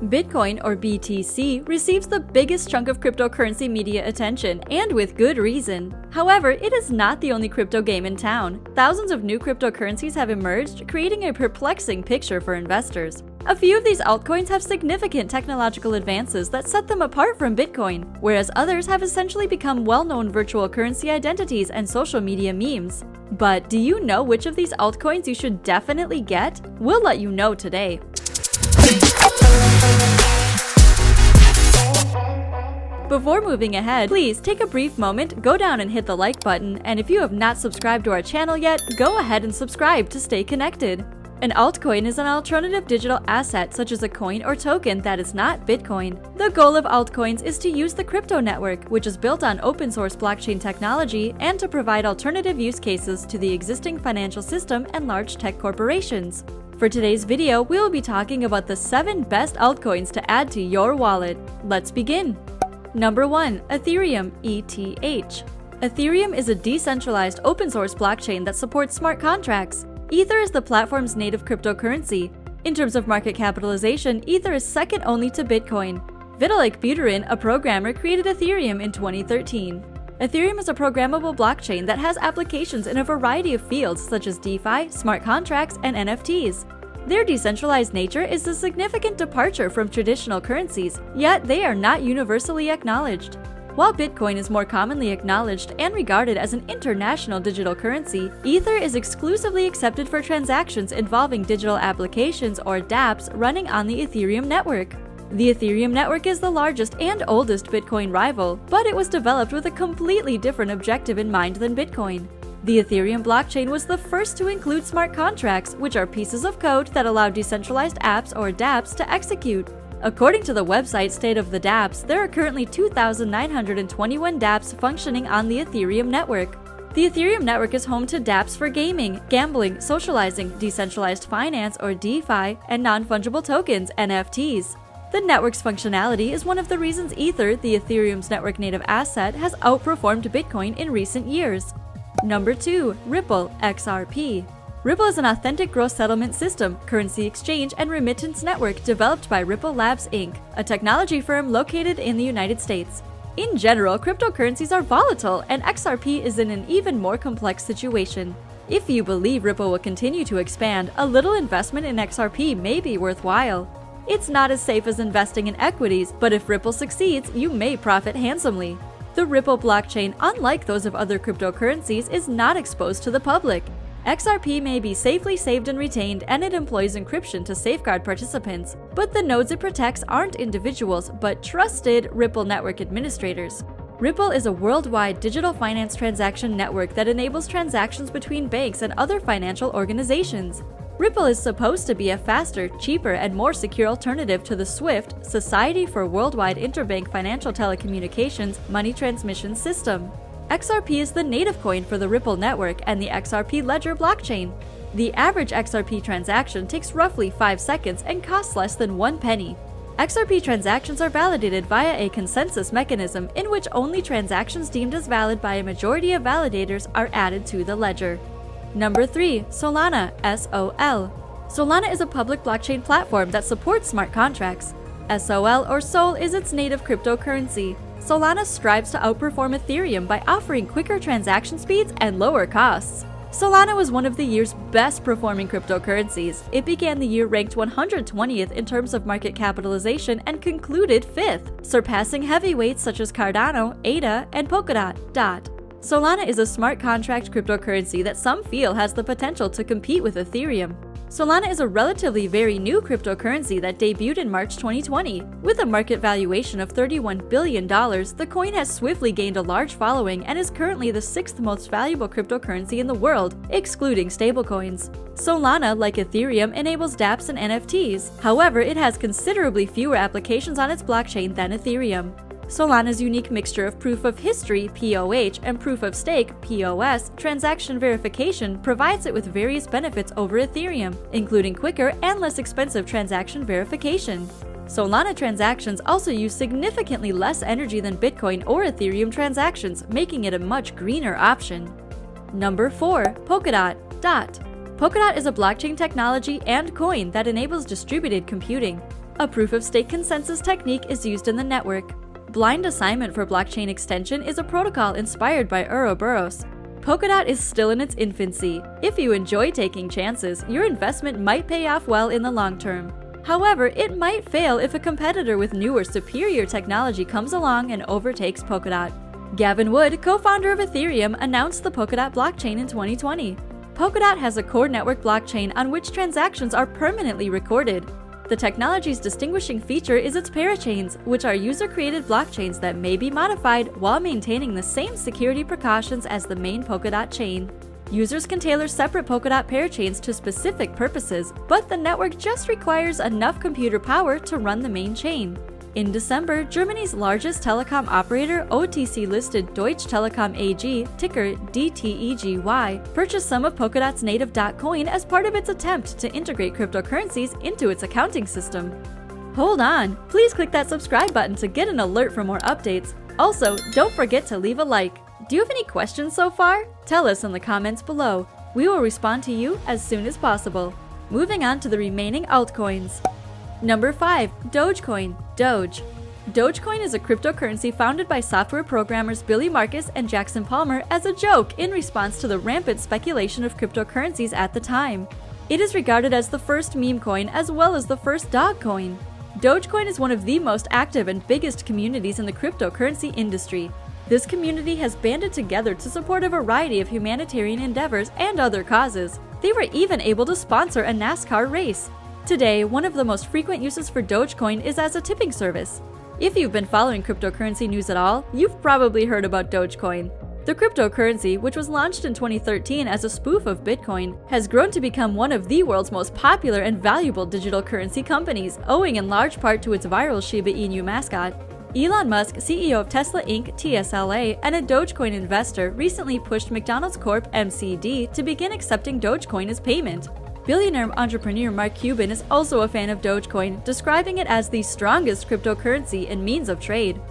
Bitcoin, or BTC, receives the biggest chunk of cryptocurrency media attention, and with good reason. However, it is not the only crypto game in town. Thousands of new cryptocurrencies have emerged, creating a perplexing picture for investors. A few of these altcoins have significant technological advances that set them apart from Bitcoin, whereas others have essentially become well-known virtual currency identities and social media memes. But do you know which of these altcoins you should definitely get? We'll let you know today. Before moving ahead, please take a brief moment, go down and hit the like button, and if you have not subscribed to our channel yet, go ahead and subscribe to stay connected. An altcoin is an alternative digital asset such as a coin or token that is not Bitcoin. The goal of altcoins is to use the crypto network, which is built on open source blockchain technology, and to provide alternative use cases to the existing financial system and large tech corporations. For today's video, we will be talking about the 7 best altcoins to add to your wallet. Let's begin. Number 1. Ethereum, ETH. Ethereum is a decentralized open source blockchain that supports smart contracts. Ether is the platform's native cryptocurrency. In terms of market capitalization, Ether is second only to Bitcoin. Vitalik Buterin, a programmer, created Ethereum in 2013. Ethereum is a programmable blockchain that has applications in a variety of fields such as DeFi, smart contracts, and NFTs. Their decentralized nature is a significant departure from traditional currencies, yet they are not universally acknowledged. While Bitcoin is more commonly acknowledged and regarded as an international digital currency, Ether is exclusively accepted for transactions involving digital applications or dApps running on the Ethereum network. The Ethereum network is the largest and oldest Bitcoin rival, but it was developed with a completely different objective in mind than Bitcoin. The Ethereum blockchain was the first to include smart contracts, which are pieces of code that allow decentralized apps or dApps to execute. According to the website State of the dApps, there are currently 2,921 dApps functioning on the Ethereum network. The Ethereum network is home to dApps for gaming, gambling, socializing, decentralized finance or DeFi, and non-fungible tokens, NFTs. The network's functionality is one of the reasons Ether, the Ethereum's network native asset, has outperformed Bitcoin in recent years. Number 2. Ripple, XRP. Ripple is an authentic gross settlement system, currency exchange, and remittance network developed by Ripple Labs Inc., a technology firm located in the United States. In general, cryptocurrencies are volatile, and XRP is in an even more complex situation. If you believe Ripple will continue to expand, a little investment in XRP may be worthwhile. It's not as safe as investing in equities, but if Ripple succeeds, you may profit handsomely. The Ripple blockchain, unlike those of other cryptocurrencies, is not exposed to the public. XRP may be safely saved and retained, and it employs encryption to safeguard participants, but the nodes it protects aren't individuals, but trusted Ripple network administrators. Ripple is a worldwide digital finance transaction network that enables transactions between banks and other financial organizations. Ripple is supposed to be a faster, cheaper, and more secure alternative to the SWIFT, Society for Worldwide Interbank Financial Telecommunications, money transmission system. XRP is the native coin for the Ripple network and the XRP Ledger blockchain. The average XRP transaction takes roughly 5 seconds and costs less than 1 penny. XRP transactions are validated via a consensus mechanism in which only transactions deemed as valid by a majority of validators are added to the ledger. Number 3. Solana, SOL. Solana is a public blockchain platform that supports smart contracts. SOL or SOL is its native cryptocurrency. Solana strives to outperform Ethereum by offering quicker transaction speeds and lower costs. Solana was one of the year's best performing cryptocurrencies. It began the year ranked 120th in terms of market capitalization and concluded 5th, surpassing heavyweights such as Cardano, ADA, and Polkadot. Solana is a smart contract cryptocurrency that some feel has the potential to compete with Ethereum. Solana is a relatively very new cryptocurrency that debuted in March 2020. With a market valuation of $31 billion, the coin has swiftly gained a large following and is currently the 6th most valuable cryptocurrency in the world, excluding stablecoins. Solana, like Ethereum, enables dApps and NFTs. However, it has considerably fewer applications on its blockchain than Ethereum. Solana's unique mixture of proof of history (POH) and proof of stake (POS) transaction verification provides it with various benefits over Ethereum, including quicker and less expensive transaction verification. Solana transactions also use significantly less energy than Bitcoin or Ethereum transactions, making it a much greener option. Number 4. Polkadot. Polkadot is a blockchain technology and coin that enables distributed computing. A proof-of-stake consensus technique is used in the network. Blind assignment for blockchain extension is a protocol inspired by Ouroboros. Polkadot is still in its infancy. If you enjoy taking chances, your investment might pay off well in the long term. However, it might fail if a competitor with newer, superior technology comes along and overtakes Polkadot. Gavin Wood, co-founder of Ethereum, announced the Polkadot blockchain in 2020. Polkadot has a core network blockchain on which transactions are permanently recorded. The technology's distinguishing feature is its parachains, which are user-created blockchains that may be modified while maintaining the same security precautions as the main Polkadot chain. Users can tailor separate Polkadot parachains to specific purposes, but the network just requires enough computer power to run the main chain. In December, Germany's largest telecom operator, OTC-listed Deutsche Telekom AG, ticker DTEGY, purchased some of Polkadot's native coin as part of its attempt to integrate cryptocurrencies into its accounting system. Hold on! Please click that subscribe button to get an alert for more updates. Also, don't forget to leave a like. Do you have any questions so far? Tell us in the comments below. We will respond to you as soon as possible. Moving on to the remaining altcoins. Number 5. Dogecoin. Doge. Dogecoin is a cryptocurrency founded by software programmers Billy Marcus and Jackson Palmer as a joke in response to the rampant speculation of cryptocurrencies at the time. It is regarded as the first meme coin as well as the first dog coin. Dogecoin is one of the most active and biggest communities in the cryptocurrency industry. This community has banded together to support a variety of humanitarian endeavors and other causes. They were even able to sponsor a NASCAR race. Today, one of the most frequent uses for Dogecoin is as a tipping service. If you've been following cryptocurrency news at all, you've probably heard about Dogecoin. The cryptocurrency, which was launched in 2013 as a spoof of Bitcoin, has grown to become one of the world's most popular and valuable digital currency companies, owing in large part to its viral Shiba Inu mascot. Elon Musk, CEO of Tesla Inc. (TSLA) and a Dogecoin investor, recently pushed McDonald's Corp. (MCD) to begin accepting Dogecoin as payment. Billionaire entrepreneur Mark Cuban is also a fan of Dogecoin, describing it as the strongest cryptocurrency and means of trade.